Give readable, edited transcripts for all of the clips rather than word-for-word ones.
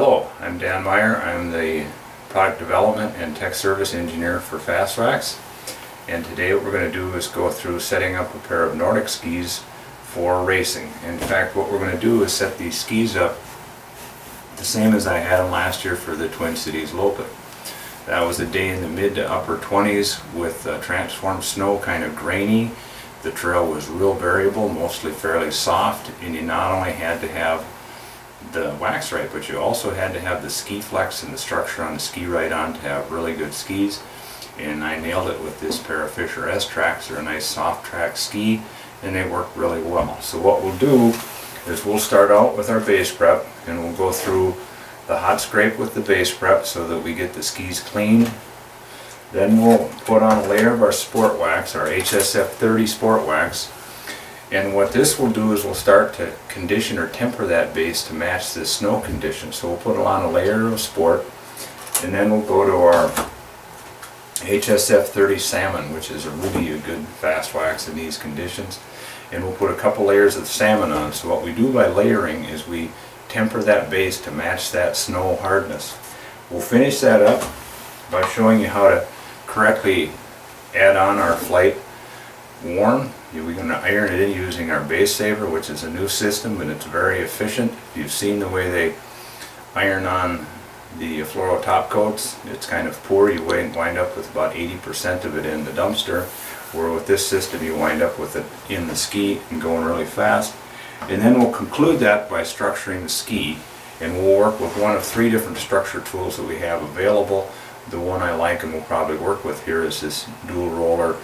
Hello, I'm Dan Meyer. I'm the Product Development and Tech Service Engineer for Fastwax, and today what we're going to do is go through setting up a pair of Nordic skis for racing. In fact, what we're going to do is set these skis up the same as I had them last year for the Twin Cities Lopen. That was a day in the mid to upper 20s with transformed snow, kind of grainy. The trail was real variable, mostly fairly soft, and you not only had to have the wax right, but you also had to have the ski flex and the structure on the ski right on to have really good skis. And I nailed it with this pair of Fisher S-Tracks. They're a nice soft track ski and they work really well. So what we'll do is we'll start out with our base prep, and we'll go through the hot scrape with the base prep so that we get the skis cleaned. Then we'll put on a layer of our sport wax, our HSF 30 sport wax. And what this will do is we'll start to condition or temper that base to match the snow condition. So we'll put on a layer of sport, and then we'll go to our HSF 30 salmon, which is really a good fast wax in these conditions. And we'll put a couple layers of salmon on. So what we do by layering is we temper that base to match that snow hardness. We'll finish that up by showing you how to correctly add on our flight worn. We're going to iron it in using our base saver, which is a new system and it's very efficient. You've seen the way they iron on the fluoro top coats. It's kind of poor. You wind up with about 80% of it in the dumpster, where with this system you wind up with it in the ski and going really fast. And then we'll conclude that by structuring the ski, and we'll work with one of three different structure tools that we have available. The one I like and will probably work with here is this dual roller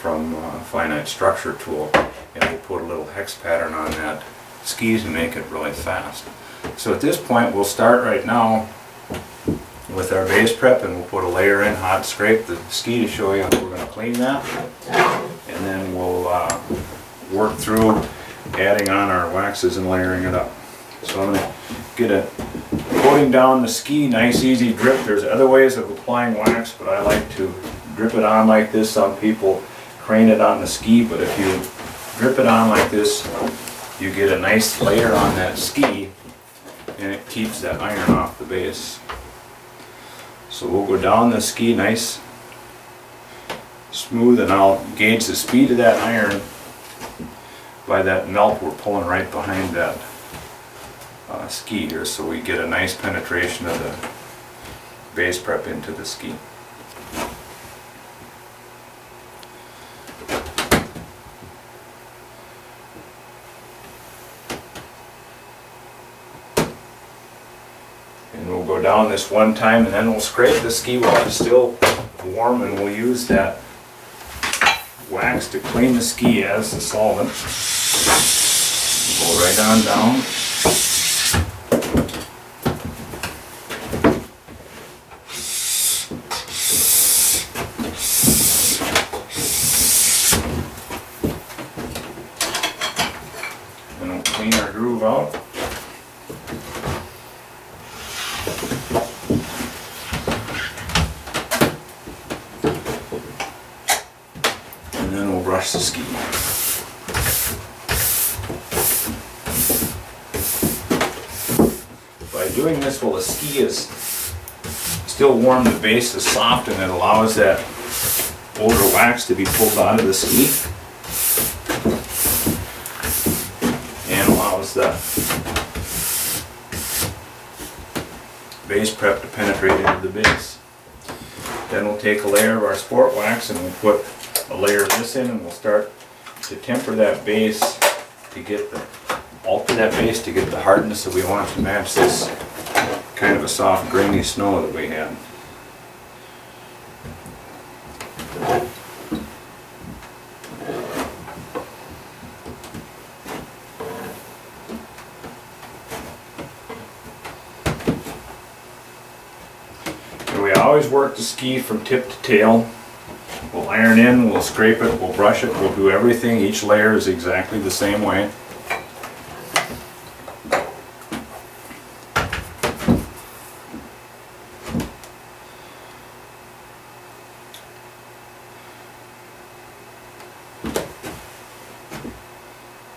from Finite Structure tool, and we'll put a little hex pattern on that skis and make it really fast. So at this point we'll start right now with our base prep, and we'll put a layer in, hot scrape the ski to show you how we're going to clean that, and then we'll work through adding on our waxes and layering it up. So I'm going to get a coating down the ski, nice easy drip. There's other ways of applying wax, but I like to drip it on like this. Some people crane it on the ski, but if you drip it on like this, you get a nice layer on that ski and it keeps that iron off the base. So we'll go down the ski nice smooth, and I'll gauge the speed of that iron by that melt we're pulling right behind that ski here, so we get a nice penetration of the base prep into the ski. And we'll go down this one time, and then we'll scrape the ski while it's still warm, and we'll use that wax to clean the ski as the solvent. Go right on down. And we'll clean our groove out. And then we'll brush the ski. By doing this while the ski is still warm, the base is soft, and it allows that older wax to be pulled out of the ski and allows the base prep to penetrate into the base. Then we'll take a layer of our sport wax and we'll put a layer of this in, and we'll start to temper that base to get alter that base to get the hardness that we want to match this kind of a soft grainy snow that we had. And we always work the ski from tip to tail. We'll iron in, we'll scrape it, we'll brush it, we'll do everything. Each layer is exactly the same way.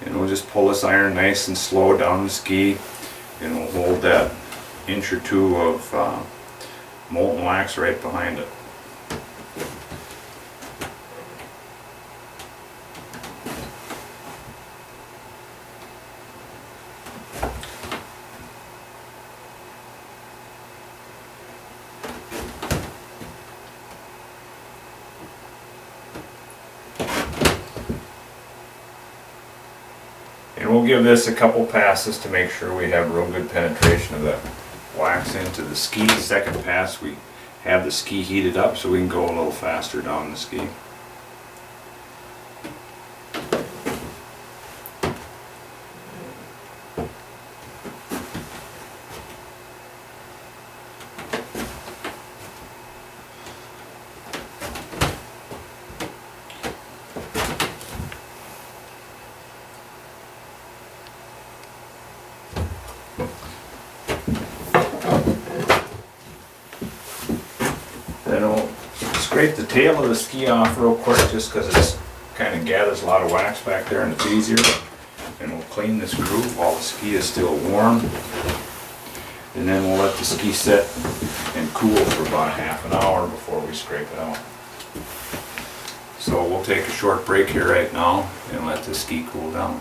And we'll just pull this iron nice and slow down the ski, and we'll hold that inch or two of molten wax right behind it. And we'll give this a couple passes to make sure we have real good penetration of that wax into the ski. Second pass, we have the ski heated up so we can go a little faster down the ski. Then we'll scrape the tail of the ski off real quick just because it kind of gathers a lot of wax back there and it's easier. And we'll clean this groove while the ski is still warm. And then we'll let the ski set and cool for about half an hour before we scrape it out. So we'll take a short break here right now and let the ski cool down.